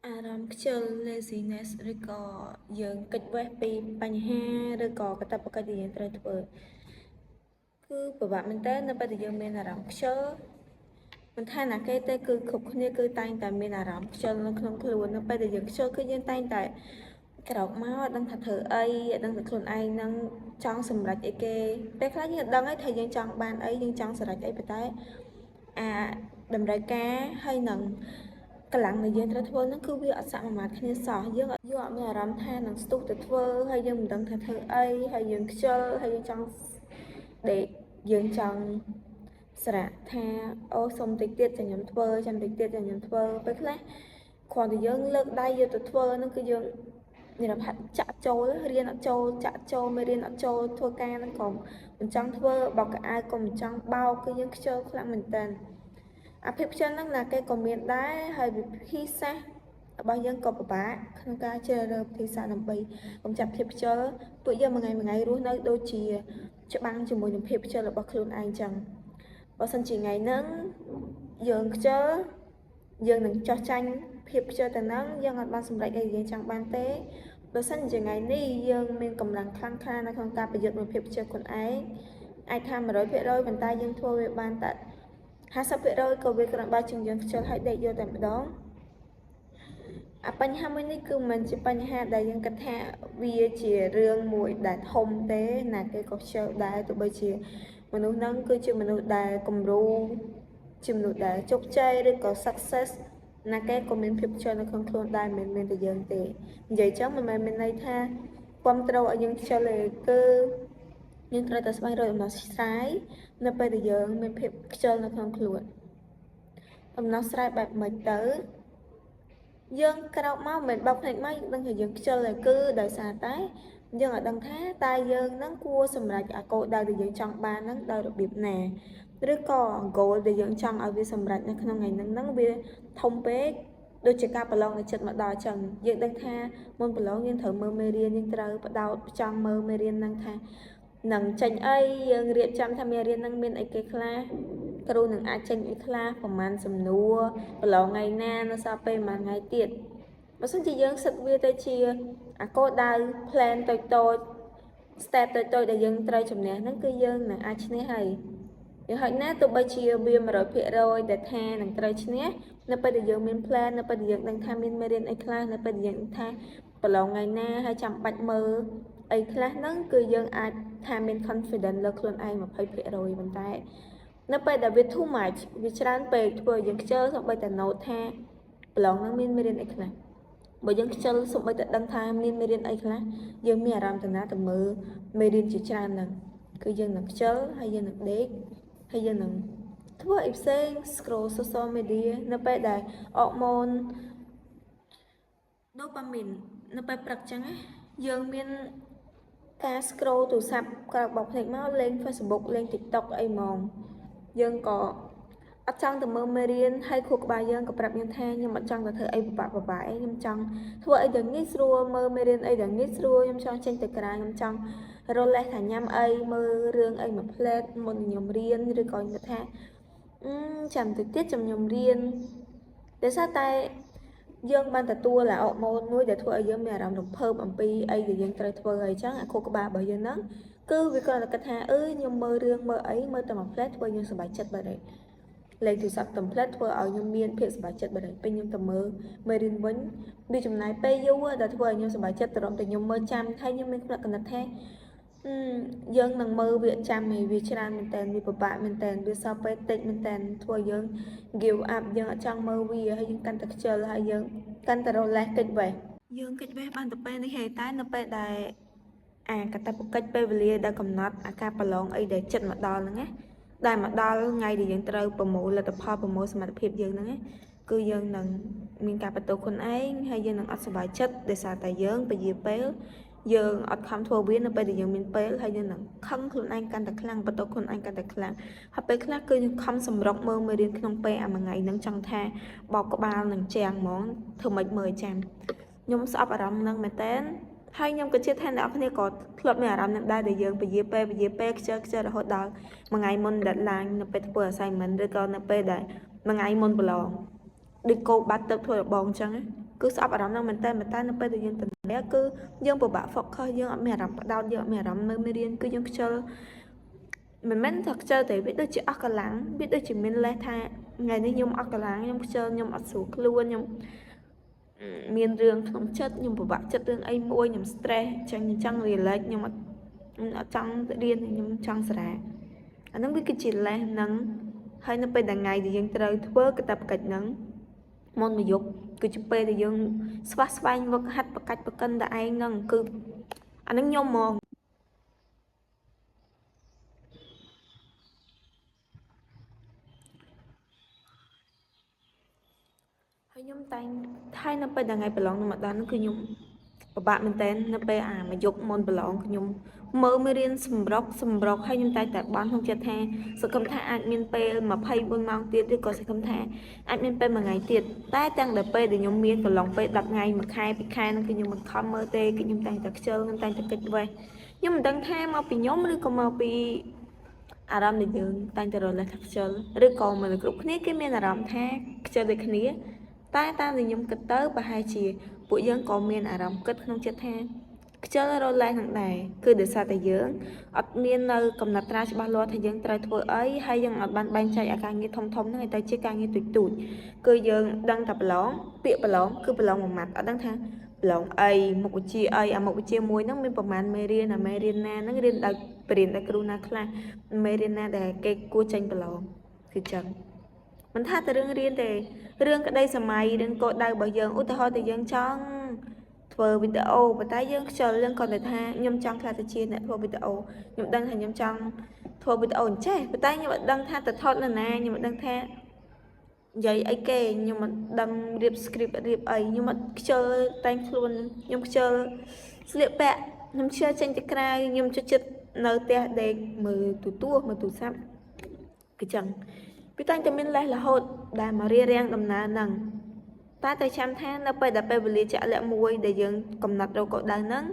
អារម្មណ៍ខ្ជិល laziness ឬក៏យើងគេចវេះពីបញ្ហាឬក៏កាតព្វកិច្ចដែលយើងត្រូវធ្វើគឺពិបាកមែនតើនៅពេលដែលយើងមានអារម្មណ៍ខ្ជិលមិនថាណាគេទេគឺគ្រប់គ្នាគឺតែងតែមានអារម្មណ៍ខ្ជិលនៅក្នុងខ្លួននៅពេលដែលយើងខ្ជិលគឺយើងតែងតែក្រោកមកអត់ដឹងថាធ្វើអីអត់ដឹងថាខ្លួនឯងនឹងចង់សម្រេចអីគេពេលខ្លះយើងអត់ដឹងហើយថាយើងចង់បានអីយើងចង់សម្រេចអីប៉ុន្តែតម្រូវការហើយនឹងកម្លាំងដែលយើងត្រូវធ្វើហ្នឹងគឺវាអត់សមមាត្រគ្នាសោះយើងអត់មានអារម្មណ៍ថានឹងស្ទុះទៅធ្វើហើយយើងមិនដឹងថាធ្វើអីហើយយើងខ្ជិលហើយយើងចង់ដេកយើងចង់ស្រៈថាអូសុំតិចទៀតចាំខ្ញុំធ្វើចាំតិចទៀតចាំខ្ញុំធ្វើពេលខ្លះគ្រាន់តែយើងលើកដៃយកទៅធ្វើហ្នឹងគឺយើងនិយាយថាចាក់ចូលរៀនអត់ចូលចាក់ចូលមេរៀនអត់ចូលធ្វើការហ្នឹងក៏មិនចង់ធ្វើបោកកៅអៅក៏មិនចង់បោកគឺយើងខ្ជិលខ្លាំងមែនតើអាភិបខ្ជិលហ្នឹងណាគេក៏មានដែរហើយវិធីសាស្ត្ររបស់យើងក៏ពិបាកក្នុងការជ្រើសរើសវិធីសាស្ត្រដើម្បីកម្ចាត់ភាពខ្ជិលពួកយើងមួយថ្ងៃរស់នៅដូចជាច្បាំងជាមួយនឹងភាពខ្ជិលរបស់ខ្លួនឯងចឹងបើសិនជាថ្ងៃហ្នឹងយើងខ្ជិលយើងនឹងចោះចាញ់ភាពខ្ជិលទៅហ្នឹងយើងអត់បានសម្រេចអីយើងចង់បានទេបើសិនជាថ្ងៃនេះយើងមានកម្លាំងខ្លាំងក្លានៅក្នុងការប្រយុទ្ធនឹងភាពខ្ជិលខ្លួនឯងអាចថា 100% ប៉ុន្តែយើងធ្វើវាបានតែ50% ក៏វាគ្រាន់បើជាងយើងខ្ជិលហើយដេកយកតែម្ដងអាបញ្ហាមួយនេះគឺមិនជាបញ្ហាដែលយើងគិតថាវាជារឿងមួយដែលធំទេណាគេក៏ខ្ជិលដែរទោះបីជាមនុស្សហ្នឹងគឺជាមនុស្សដែលគំរូជាមនុស្សដែលជោគជ័យឬក៏ success ណាគេក៏មានភាពខ្ជិលនៅក្នុងខ្លួនដែរមិនមែនតែយើងទេនិយាយចឹងមិនមែនមានន័យថាគ្រប់ត្រូវឲ្យយើងខ្ជិលទេគឺយើងត្រូវតែស្វែងរកដំណោះស្រាយនៅពេលដែលយើងមានភាពខ្ជិលនៅក្នុងខ្លួនដំណោះស្រាយបែបម៉េចទៅយើងក្រោកមកមិនបោកភ្នែកមកយើងដឹងថាយើងខ្ជិលហើយគឺដោយសារតែយើងអត់ដឹងថាតើយើងនឹងគួរសម្រេចអាគោលដៅដែលយើងចង់បាននឹងដោយរបៀបណាឬក៏ goal ដែលយើងចង់ឲ្យវាសម្រេចនៅក្នុងថ្ងៃហ្នឹងវាធំពេកដូចជាការប្រឡងនៅចិត្តមកដល់អញ្ចឹងយើងដឹងថាមុនប្រឡងយើងត្រូវមើលមេរៀនយើងត្រូវបដោតផ្ចង់មើលមេរៀនហ្នឹងថានឹងចេញអីយើងរៀបចំថាមេរៀនហ្នឹងមានអីគេខ្លះគ្រូនឹងអាចចេញអីខ្លះប្រហែលសំណួរប្រឡងថ្ងៃណានៅសល់ពេលមួយថ្ងៃទៀតបើមិនជាយើងសិតវាទៅជាអាគោលដៅ plan តូច step តូចដែលយើងត្រូវជំនះហ្នឹងគឺយើងនឹងអាចឈ្នះហើយយ៉ាងហោចណាស់ទោះបីជាវា 100% ដែលថានឹងត្រូវឈ្នះនៅពេលដែលយើងមាន plan នៅពេលដែលយើងដឹងថាមានមេរៀនអីខ្លះនៅពេលដែលយើងថាប្រឡងថ្ងៃណាហើយចាំបាច់មើលអីខ្លះហ្នឹងគឺយើងអាចថាមាន confidence លើខ្លួនឯង 20% ប៉ុន្តែនៅពេលដែលវា too much វាច្រើនពេកធ្វើឲ្យយើងខ្ជិលសូម្បីតែ note ថាប្រឡងហ្នឹងមានមេរៀនអីខ្លះបើយើងខ្ជិលសូម្បីតែដឹងថាមានមេរៀនអីខ្លះយើងមានអារម្មណ៍ទៅណាទៅមើលមេរៀនជាច្រើនហ្នឹងគឺយើងនឹងខ្ជិលហើយយើងនឹងដេកហើយយើងនឹងធ្វើអីផ្សេង scroll social media នៅពេលដែលអរម៉ូន dopamine នៅពេលព្រឹកចឹងណាយើងមានការ scroll ទូរស័ព្ទក្រោកបោកភ្នែកមកលេង Facebook លេង TikTok អីហ្មងយើងក៏អត់ចង់ទៅមើលមេរៀនហើយខួរក្បាលយើងក៏ប្រាប់យើងថាខ្ញុំអត់ចង់ទៅធ្វើអីពិបាកអីខ្ញុំចង់ធ្វើអីដែលងាយស្រួលមើលមេរៀនអីដែលងាយស្រួលខ្ញុំចង់ចេញទៅក្រៅខ្ញុំចង់រលេះថាញ៉ាំអីមើលរឿងអីមួយផ្លែតមុនខ្ញុំរៀនឬក៏ខ្ញុំថាចាំតិចទៀតចាំខ្ញុំរៀនដោយសារតែយើងបានទទួលអាអរម៉ូនមួយដែលធ្វើឲ្យយើងមានអារម្មណ៍រំភើបអំពីអីដែលយើងត្រូវធ្វើហើយអញ្ចឹងអាខួរក្បាលរបស់យើងហ្នឹងគឺវាគ្រាន់តែគិតថាខ្ញុំមើលរឿងមើលអីមើលតែមួយផ្លែតធ្វើយើងសប្បាយចិត្តបាត់ហើយលេងទូរស័ព្ទទំផ្លេតធ្វើឲ្យខ្ញុំមានភាពសប្បាយចិត្តបាត់ហើយពេលខ្ញុំទៅមើលមេរៀនវិញវាចំណាយពេលយូរដែលធ្វើឲ្យខ្ញុំសប្បាយចិត្តត្រឹមតែខ្ញុំមើលចាំហើយខ្ញុំមានផ្នែកកណិតថាយើងនឹងមើលវាចាំហើយវាច្រើនមែនតើវាពិបាកមែនតើវាសល់ពេលតិចមែនតើធ្វើឲ្យយើង give up យើងអត់ចង់មើលវាហើយយើងកាន់តែខ្ជិលហើយយើងកាន់តែរលេះកិច្ចវេះយើងកិច្ចវេះបានទៅពេលនេះហើយតែនៅពេលដែលកាតព្វកិច្ចពេលវេលាដែលកំណត់អាការប្រឡងអីដែលចិត្តមកដល់ហ្នឹងណាដែលមកដល់ថ្ងៃដែលយើងត្រូវប្រមូលលទ្ធផលប្រមូលសមត្ថភាពយើងហ្នឹងគឺយើងនឹងមានការបន្ទោសខ្លួនឯងហើយយើងនឹងអត់សប្បាយចិត្តដោយសារតែយើងពជាពេលយើងអត់ខំធ្វើវានៅពេលដែលយើងមានពេលហើយយើងនឹងខឹងខ្លួនឯងកាន់តែខ្លាំងបន្ទោសខ្លួនឯងកាន់តែខ្លាំងហើយពេលខ្លះគឺយើងខំសម្រុកមើលមេរៀនក្នុងពេលមួយថ្ងៃហ្នឹងចង់ថាបោកក្បាលនឹងជាងហ្មងធ្វើម៉េចមើលចាំខ្ញុំស្អប់អារម្មណ៍ហ្នឹងមែនតើហើយខ្ញុំក៏ជឿថាអ្នកនរគ្នាក៏ធ្លាប់មានអារម្មណ៍នឹងដែរដែលយើងពជាពេលខ្ជិលរហូតដល់មួយថ្ងៃមុន deadline នៅពេលធ្វើ assignment ឬក៏នៅពេលដែលមួយថ្ងៃមុនប្រឡងដូចគោបាត់ទៅធ្វើរបងអញ្ចឹង cứ sắp ở đó năng mình tay nó bây giờ dân tình bé cứ dân bộ bạ phật khơi dân ở mẹ rắm đau dân mẹ rắm nơi mê điên cứ dân chơi mình thật chơi thì biết đôi chị ác lắng biết đôi chị mình lấy tha ngày nay nhung ác lắng nhung chơi nhung ác sụt luôn nhung miền đường không chất nhung bộ bạ chất đường ấy môi nhung stress chẳng relax nhưng mà ở trong tự điên nhung trong sả anh nó biết cái chuyện là nắng hay nó bây đằng ngày thì dân trời thưa cái tập kịch nắng môn mà dục cứ chụp thì dân swat vật hạt bạc cách bạc cân đại nâng cứ anh nó nhom mòn hay nhom tay hay nó bây đằng ngày bờ lon mà đó nó cứ nhom bạn mình tên nó bây mà dục môn bờ lon nhom mơ mới riêng sầm rọc hay nhom tay tại bán không chặt hè sự cầm thả anh miền pe mà hay buông ngang tiệt thì có sẽ cầm thả anh miền pe mà ngày tiệt tay tăng đợt pe để nhom miền bờ lon pe đặt ngày mà khai nó cứ nhom mình không mơ tê cái nhom tay tập chơi nhom tay tập kịch vậy nhưng mình đang tham mà bị nhómឬក៏មកពីអារម្មណ៍ដែលយើងតែងតែរលឹកថាខ្ជិលឬក៏មនុស្សគ្រប់គ្នាគេមានអារម្មណ៍ថាខ្ជិលដូចគ្នាតែតាមដែលខ្ញុំគិតទៅប្រហែលជាពួកយើងក៏មានអារម្មណ៍គិតក្នុងចិត្តថាខ្ជិលរលឹកនឹងដែរគឺដោយសារតែយើងអត់មាននៅកំណត់ត្រាច្បាស់លាស់ថាយើងត្រូវធ្វើអីហើយយើងអត់បានបែងចែកអាការងារធំហ្នឹងឲ្យទៅជាការងារទូចគឺយើងដឹងតែប្រឡងពាក្យប្រឡងគឺប្រឡងមួយម៉ាត់អត់ដឹងថាឡងអីមុខវិជ្ជាអីអាមុខវិជ្ជាមួយហ្នឹងមានប្រមាណមេរៀនណាមេរៀនណាហ្នឹងរៀនដោយបរិញ្ញាគ្រូណាខ្លះមេរៀនណាដែលគេគួរចេញប្រឡងគឺចឹងមិនថាតែរឿងរៀនទេរឿងក្តីសម័យរឿងកោដដៅរបស់យើងឧទាហរណ៍តែយើងចង់ធ្វើវីដេអូប៉ុន្តែយើងខ្ជិលយើងគាត់ថាខ្ញុំចង់ខ្លះទៅជាអ្នកធ្វើវីដេអូខ្ញុំដឹងថាខ្ញុំចង់ធ្វើវីដេអូអញ្ចេះប៉ុន្តែខ្ញុំអត់ដឹងថាទៅថតនៅណាខ្ញុំអត់ដឹងថានិយាយអីគេខ្ញុំមិនដឹងរៀប script រៀបអីខ្ញុំអត់ខ្ជិលតែងខ្លួនខ្ញុំខ្ជិលស្លៀកពាក់ខ្ញុំខ្ជិលចេញទៅក្រៅខ្ញុំចិត្តនៅផ្ទះដេកមើលមើលទូរស័ព្ទគឺចឹងពីតែងតែមានលេសរហូតដែលមករៀបរៀងដំណើរហ្នឹងតែចាំថានៅពេលដែលពេលវេលាជាក់លាក់មួយដែលយើងកំណត់រកគោលដៅហ្នឹង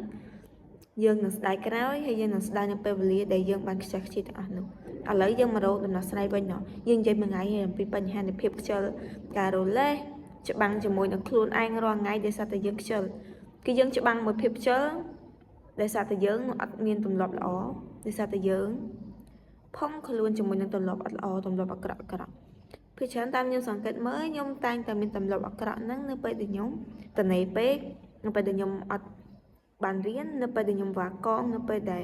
យើងនឹងស្ដាយក្រោយហើយយើងនឹងស្ដាយនៅពេលវេលាដែលយើងបានខ្ជិលខ្ជាទាំងអស់នោះឥឡូវយើងមករកដំណោះស្រាយវិញយើងនិយាយមួយថ្ងៃអំពីបញ្ហានៃភាពខ្ជិលការរលេះច្បាំងជាមួយនឹងខ្លួនឯងរាល់ថ្ងៃដែលសារតែយើងខ្ជិលគឺយើងច្បាំងមួយភាពខ្ជិលដែលសារតែយើងអត់មានទម្លាប់ល្អដែលសារតែយើងផុងខ្លួនជាមួយនឹងទម្លាប់អត់ល្អទម្លាប់អាក្រក់ពីច្រើនតាមខ្ញុំសង្កេតមើលខ្ញុំតែងតែមានទម្លាប់អាក្រក់ហ្នឹងនៅពេលដែលខ្ញុំតនេពេកនៅពេលដែលខ្ញុំអត់បានរៀននៅពេលដែលខ្ញុំវ៉ាកងនៅពេលដែល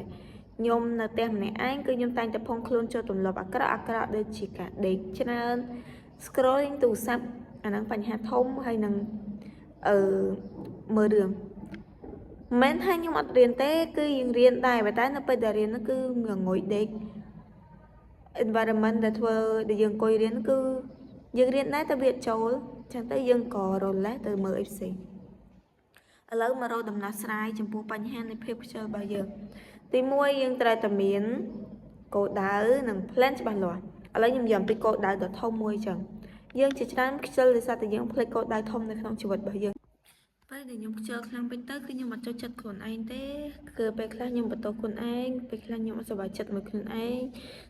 ខ្ញុំនៅផ្ទះម្នាក់ឯងគឺខ្ញុំតែងតែផុងខ្លួនចូលទម្លាប់អាក្រក់ដូចជាការដេកច្រើន scrolling ទូរស័ព្ទអាហ្នឹងបញ្ហាធំហើយនឹងមើលរឿងមិនថាខ្ញុំអត់រៀនទេគឺយើងរៀនដែរប៉ុន្តែនៅពេលដែលរៀនគឺងុយដេក environment ដែលធ្វើដែលយើងអង្គុយរៀនគឺយើងរៀនដែរតែវាចូលចឹងទៅយើងក៏រលេះទៅមើលអីផ្សេងឥឡូវមករកដំណោះស្រាយចំពោះបញ្ហានៃភាពខ្ជិលរបស់យើងទី1យើងត្រូវតែមានគោលដៅនិង plan ច្បាស់លាស់ឥឡូវខ្ញុំនិយាយអំពីគោលដៅដ៏ធំមួយចឹងយើងជាច្រើនខ្ជិលដោយសារតែយើងភ្លេចគោលដៅធំនៅក្នុងជីវិតរបស់យើងពេលដែលខ្ញុំខ្ជិលខ្លាំងពេកទៅគឺខ្ញុំអត់ចូលចិត្តខ្លួនឯងទេគឺពេលខ្លះខ្ញុំបន្ទោសខ្លួនឯងពេលខ្លះខ្ញុំអត់សប្បាយចិត្តមួយខ្លួនឯង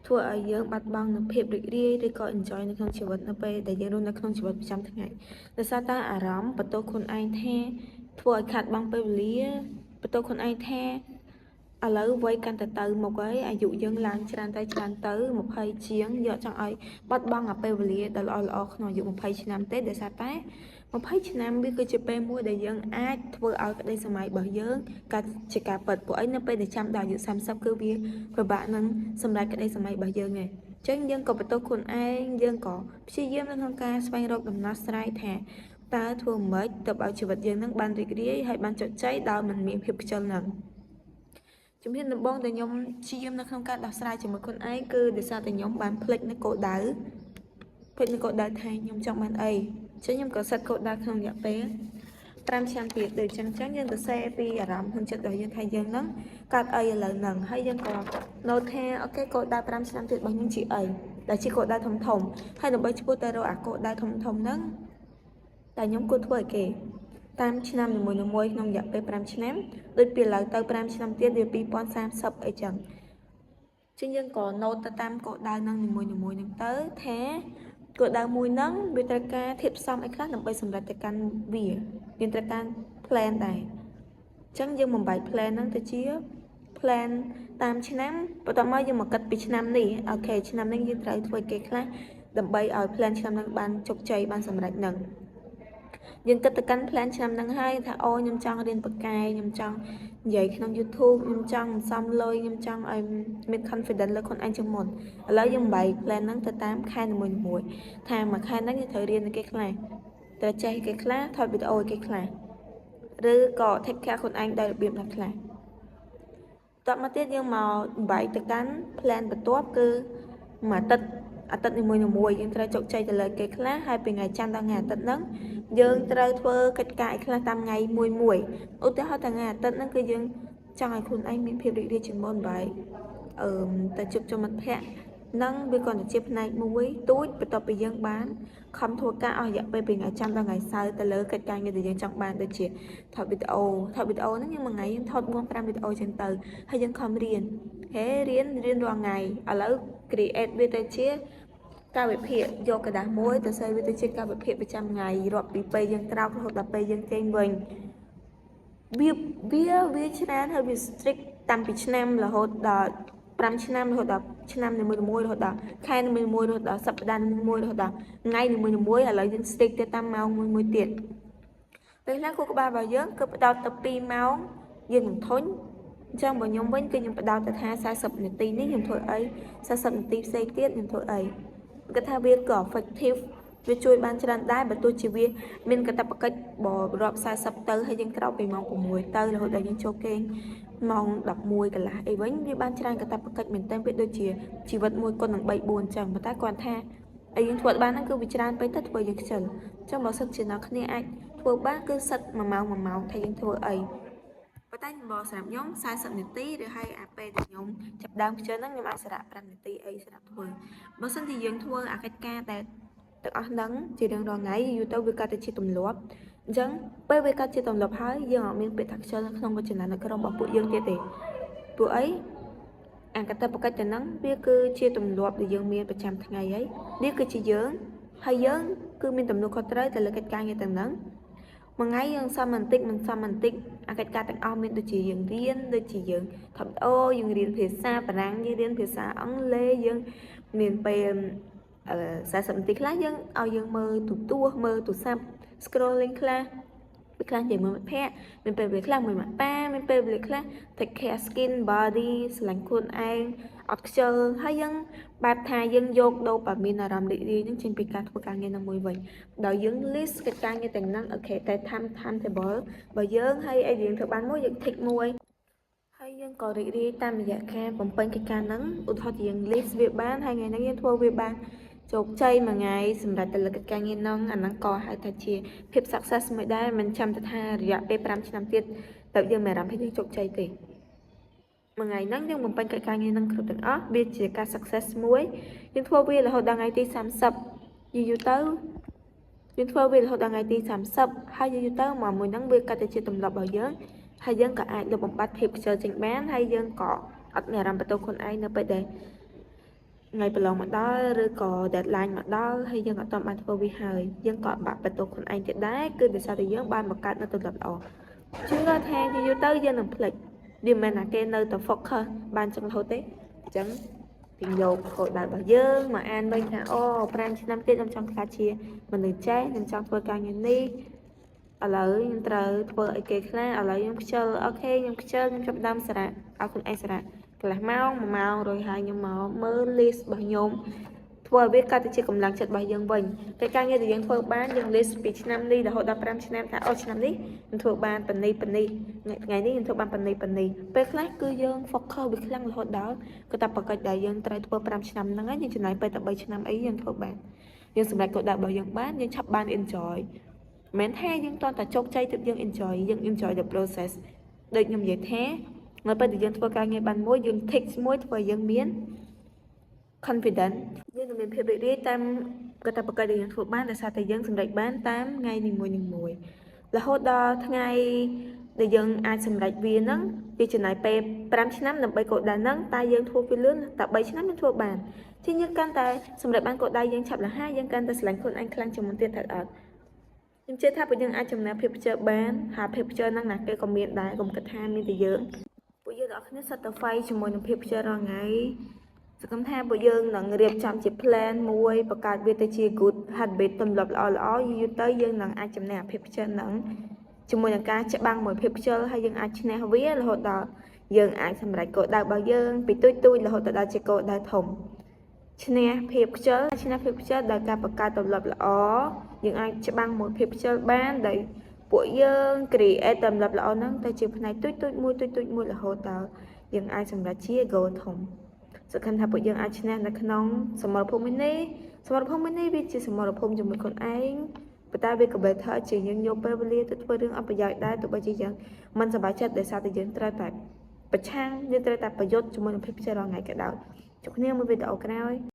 ធ្វើឲ្យយើងបាត់បង់នូវភាពរីករាយឬក៏ enjoy នៅក្នុងជីវិតនៅពេលដែលយើងរស់នៅក្នុងជីវិតប្រចាំថ្ងៃដោយសារតែអារម្មណ៍បន្ទោសខ្លួនឯងថាធ្វើឲ្យខាតបង់ពេលវេលាបន្ទោសខ្លួនឯងថាឥឡូវវ័យកាន់តែទៅមកហើយអាយុយើងឡើងច្រើនទៅ20ជាងយកចង់ឲ្យបាត់បង់អាពេលវេលាដ៏ល្អក្នុងអាយុ20ឆ្នាំទេដោយសារតែ20ឆ្នាំវាគឺជាពេលមួយដែលយើងអាចធ្វើឲ្យក្តីសម័យរបស់យើងកើតជាការពិតពួកឯងនៅពេលដែលចាំដល់អាយុ30គឺវាពិបាកនឹងសម្រេចក្តីសម័យរបស់យើងឯងអញ្ចឹងយើងក៏បន្ទោសខ្លួនឯងយើងក៏ព្យាយាមនៅក្នុងការស្វែងរកដំណោះស្រាយថាតើធ្វើម៉េចទៅឲ្យជីវិតយើងនឹងបានរីករាយហើយបានជោគជ័យដោយមិនមានភាពខ្ជិលនឹងជំហានដំបូងដែលខ្ញុំព្យាយាមនៅក្នុងការដោះស្រាយជាមួយខ្លួនឯងគឺដោយសារតែខ្ញុំបានភ្លេចនៅគោលដៅថាខ្ញុំចង់បានអីចឹងខ្ញុំក៏សេតគោលដៅក្នុងរយៈពេល5ឆ្នាំទៀតដូចចឹងយើងទៅសេពីអារម្មណ៍ក្នុងចិត្តរបស់យើងថាយើងនឹងកាត់អីឥឡូវហ្នឹងហើយយើងក៏ណូតថាអូខេគោលដៅ5ឆ្នាំទៀតរបស់ខ្ញុំជាអីដែលជាគោលដៅធំហើយដើម្បីឆ្ពោះទៅរកអាគោលដៅធំហ្នឹងតែខ្ញុំគួរធ្វើឲ្យគេតាមឆ្នាំនីមួយៗក្នុងរយៈពេល5ឆ្នាំដូចពីឥឡូវទៅ5ឆ្នាំទៀតវា2030អីចឹងយើងក៏ណូតទៅតាមគោលដៅហ្នឹងនីមួយៗហ្នឹងទៅថា គោលដៅមួយហ្នឹងវាត្រូវការធាតុផ្សំអីខ្លះដើម្បីសម្រេចទៅកាន់វាយើងត្រូវការ plan ដែរអញ្ចឹងយើងបំបែក plan ហ្នឹងទៅជា plan តាមឆ្នាំបន្ទាប់មកយើងមកគិតពីឆ្នាំនេះអូខេឆ្នាំនេះយើងត្រូវធ្វើគេខ្លះដើម្បីឲ្យ plan ឆ្នាំហ្នឹងបានជោគជ័យបានសម្រេចហ្នឹងយើងគិតទៅកាន់ plan ឆ្នាំហ្នឹងហើយថាអូខ្ញុំចង់រៀនបកកែខ្ញុំចង់និយាយក្នុង YouTube ខ្ញុំចង់សំលុយខ្ញុំចង់ឲ្យមាន confidence លើខ្លួនឯងជាងមុនឥឡូវយើងបែក plan ហ្នឹងទៅតាមខែនីមួយៗថាមួយខែហ្នឹងយើងត្រូវរៀនគេខ្លះត្រូវចេះគេខ្លះថតវីដេអូគេខ្លះឬក៏ take care ខ្លួនឯងដោយរបៀបណាខ្លះតបមកទៀតយើងមកបែកទៅកាន់ plan បន្ទាប់គឺមួយអាទិត្យនីមួយៗយើងត្រូវជោគជ័យទៅលើគេខ្លះហើយពីថ្ងៃច័ន្ទដល់ថ្ងៃអាទិត្យហ្នឹងយើងត្រូវធ្វើកិច្ចការអីខ្លះតាមថ្ងៃមួយឧទាហរណ៍ថ្ងៃអាទិត្យហ្នឹងគឺយើងចង់ឲ្យខ្លួនឯងមានភាពរីករាយជាងមុនបែបទៅជួបជុំមិត្តភ័ក្តិនឹងវាគ្រាន់តែជាផ្នែកមួយទូចបន្ទាប់ពីយើងបានខំធ្វើការអស់រយៈពេលពីថ្ងៃច័ន្ទដល់ថ្ងៃសៅរ៍ទៅលើកិច្ចការងារដែលយើងចង់បានដូចជាថតវីដេអូហ្នឹងយើងមួយថ្ងៃយើងថត 4-5 វីដេអូចឹងទៅហើយយើងខំរៀនរៀនរាល់ថ្ងៃឥឡូវ create វាទៅជាកាលវិភាគយកกระดาษមួយទៅសេវាទៅជាកាលវិភាគប្រចាំថ្ងៃរាប់ពីពេលយើងក្រោករហូតដល់ពេលយើងចេញវិញវាច្រើនហើយវា strict តាំងពីឆ្នាំរហូតដល់5ឆ្នាំរហូតដល់ឆ្នាំនីមួយៗរហូតដល់ខែនីមួយៗរហូតដល់សប្តាហ៍នីមួយៗរហូតដល់ថ្ងៃនីមួយៗឥឡូវយើង stick ទៅតាមម៉ោងមួយទៀតពេលខ្លះគូក្បាលរបស់យើងគឺផ្ដោតទៅ2ម៉ោងយើងនឹងធុញអញ្ចឹងបើខ្ញុំវិញគឺខ្ញុំផ្ដោតទៅថា40នាទីនេះខ្ញុំធ្វើអី40នាទីផ្សេងទៀតខ្ញុំធ្វើអីគាត់ថាវាក៏ effective វាជួយបានច្រើនដែរបើទោះជាវាមានកាតព្វកិច្ចបើរាប់40ទៅហើយយើងក្រោកពីម៉ោង6ទៅរហូតដល់យើងចូលគេងម៉ោង11កន្លះអីវិញវាបានច្រើនកាតព្វកិច្ចមែនតើវាដូចជាជីវិតមួយគុណនឹង3 4អញ្ចឹងប៉ុន្តែគាត់ថាអីយើងធ្វើបានហ្នឹងគឺវាច្រើនពេកទៅធ្វើយើងខ្ជិលអញ្ចឹងបើសិនជាអ្នកគ្នាអាចធ្វើបានគឺសិត1ម៉ោងថាយើងធ្វើអីប៉ុន្តែខ្ញុំសម្រាប់ខ្ញុំ40នាទីឬហើយអាពេលដែលខ្ញុំចាប់ដើមខ្ជិលហ្នឹងខ្ញុំអាចសារៈ5នាទីអីសម្រាប់ធ្វើបើសិនជាយើងធ្វើអាកិច្ចការដែលទាំងអស់ហ្នឹងជារៀងរាល់ថ្ងៃយូរទៅវាកើតទៅជាទម្លាប់អញ្ចឹងពេលវាកើតជាទម្លាប់ហើយយើងអត់មានពាក្យថាខ្ជិលនៅក្នុងវចនានុក្រមរបស់ពួកយើងទៀតទេពួកអីអាកាតព្វកិច្ចទៅហ្នឹងវាគឺជាទម្លាប់ដែលយើងមានប្រចាំថ្ងៃហើយនេះគឺជាយើងហើយយើងគឺមានទំនួលខុសត្រូវទៅលើកិច្ចការងារទាំងហ្នឹងមួយថ្ងៃយើងសមបន្តិចមិនសមបន្តិចអាកិច្ចការទាំងអស់មានដូចជាយើងរៀនដូចជាយើងថតវីដេអូយើងរៀនភាសាបារាំងយើងរៀនភាសាអង់គ្លេសយើងមានពេល40នាទីខ្លះយើងឲ្យយើងមើលមើលទូរស័ព្ទ scrolling ខ្លះពេលខ្លះនិយាយមើលមិត្តភ័ក្តិមានពេលវេលាខ្លះមួយម៉ាក់ប៉ាមានពេលវេលាខ្លះ take care skin body ស្រឡាញ់ខ្លួនឯងអត់ខ្ជិលហើយយើងបែបថាយើងយកដូប៉ាមីនអារម្មណ៍រីករាយហ្នឹងចេញពីការធ្វើការងារនឹងមួយវិញដោយយើង list កិច្ចការងារទាំងហ្នឹងអូខេតែ timetable បើយើងហើយអីយើងធ្វើបានមួយយើង tick មួយហើយយើងក៏រីករាយតាមរយៈការបំពេញកិច្ចការហ្នឹងឧទាហរណ៍យើង list វាបានហើយថ្ងៃហ្នឹងយើងធ្វើវាបានជោគជ័យមួយថ្ងៃសម្រាប់ទៅលើកិច្ចការងារហ្នឹងអាហ្នឹងក៏ហៅថាជាភាព success មួយដែរមិនចាំទៅថារយៈពេល5ឆ្នាំទៀតតើយើងមានអារម្មណ៍ថាយើងជោគជ័យទេមួយថ្ងៃហ្នឹងយើងបំពេញកិច្ចការងារហ្នឹងគ្រប់ទាំងអស់វាជាការ success មួយយើងធ្វើវារហូតដល់ថ្ងៃទី30យូរទៅយើងធ្វើវារហូតដល់ថ្ងៃទី30ហើយយូរទៅមកមួយហ្នឹងវាកាត់ទៅជាទម្លាប់របស់យើងហើយយើងក៏អាចលុបបំបាត់ភាពខ្ជិលចេញបានហើយយើងក៏អត់មានអារម្មណ៍បន្ទោសខ្លួនឯងនៅពេលដែលថ្ងៃប្រឡងមកដល់ឬក៏ deadline មកដល់ហើយយើងអត់បានធ្វើវាហើយយើងក៏បាក់បន្ទោសខ្លួនឯងទៀតដែរគឺដោយសារតែយើងបានបង្កើតនៅទម្លាប់ល្អជឿថាយូរទៅយើងនឹងភ្លេចវាមិនមែនថាគេនៅតែ focus បានចឹងរហូតទេអញ្ចឹងពីយកគោលដៅរបស់យើងមកអានវិញថាអូ5ឆ្នាំទៀតខ្ញុំចង់ខ្លាចជាមនុស្សចេះខ្ញុំចង់ធ្វើការងារនេះឥឡូវខ្ញុំត្រូវធ្វើអីគេខ្លះឥឡូវខ្ញុំខ្ជិលអូខេខ្ញុំខ្ជិលខ្ញុំចាប់ដើមសារៈឲ្យខ្លួនឯងសារៈកន្លះម៉ោង1ម៉ោងរួចហើយខ្ញុំមកមើល list របស់ខ្ញុំធ្វើឲ្យវាកើតទៅជាកម្លាំងចិត្តរបស់យើងវិញតែការងារដែលយើងធ្វើបានយើង list ពីឆ្នាំនេះរហូតដល់5ឆ្នាំថាអូឆ្នាំនេះខ្ញុំធ្វើបានប៉ុណ្ណេះថ្ងៃនេះខ្ញុំធ្វើបានប៉ុណ្ណេះពេលខ្លះគឺយើង focus វាខ្លាំងរហូតដល់កាតព្វកិច្ចដែលយើងត្រូវធ្វើ5ឆ្នាំហ្នឹងហើយយើងចំណាយពេលតែ3ឆ្នាំអីយើងធ្វើបានយើងសម្រេចគោលដៅរបស់យើងបានយើងឆាប់បាន enjoy មិនថាយើងតើជោគជ័យទើបយើង enjoy the process ដូចខ្ញុំនិយាយថានៅពេលដែលយើងធ្វើការងារបានមួយយើង take មួយធ្វើឲ្យយើងមាន confidence យើងនឹងមានភាពរីករាយតាមកាតព្វកិច្ចដែលយើងធ្វើបានដោយសារតែយើងសម្រេចបានតាមថ្ងៃនីមួយរហូតដល់ថ្ងៃដែលយើងអាចសម្រេចវាហ្នឹងវាចំណាយពេល5ឆ្នាំដើម្បីគោលដៅហ្នឹងតែយើងធ្វើវាលឿនតែ3ឆ្នាំយើងធ្វើបាន ជាយើងកាន់តែសម្រាប់បានគោលដៅយើងឆាប់លះហើយយើងកាន់តែស្រឡាញ់ខ្លួនឯងខ្លាំងជាងមុនទៀតថាអត់ខ្ញុំជឿថាពួកយើងអាចចំណាយភាពខ្ជិលបានហើយភាពខ្ជិលហ្នឹងណាគេក៏មានដែរកុំគិតថាមានតែយើងពួកយើងទាំងអស់គ្នាសិតតែ fight ជាមួយនឹងភាពខ្ជិលរាល់ថ្ងៃសង្ឃឹមថាពួកយើងនឹងរៀបចំជា plan មួយបង្កើតវាទៅជា good habit ទម្លាប់ល្អៗយូរទៅយើងនឹងអាចចំណាយភាពខ្ជិលហ្នឹងជាមួយនឹងការច្បាំងមួយភាពខ្ជិលហើយយើងអាចឈ្នះវារហូតដល់យើងអាចសម្រេចគោលដៅរបស់យើងពីទូចៗរហូតដល់ជាគោលដៅធំឈ្នះភាពខ្ជិលដោយការបង្កើតទម្លាប់ល្អយើងអាចច្បាំងមួយភាពខ្ជិលបានដោយពួកយើង create ទម្លាប់ល្អហ្នឹងទៅជាផ្នែកទូចៗមួយរហូតដល់យើងអាចសម្រេចជា goal ធំសង្ឃឹមថាពួកយើងអាចឈ្នះនៅក្នុងសមរភូមិនេះវាជាសមរភូមិជាមួយខ្លួនឯងប៉ុន្តែវាក៏បែរថាជាយើងយកពេលវេលាទៅធ្វើរឿងអត់ប្រយោជន៍ដែរទោះបីជាយើងមិនសប្បាយចិត្តដោយសារតែយើងត្រូវតែប្រឆាំងយើងត្រូវតែប្រយុទ្ធជាមួយនឹងភាពខ្ជិលរាល់ថ្ងៃក៏ដោយជួបគ្នាមួយវីដេអូក្រោយ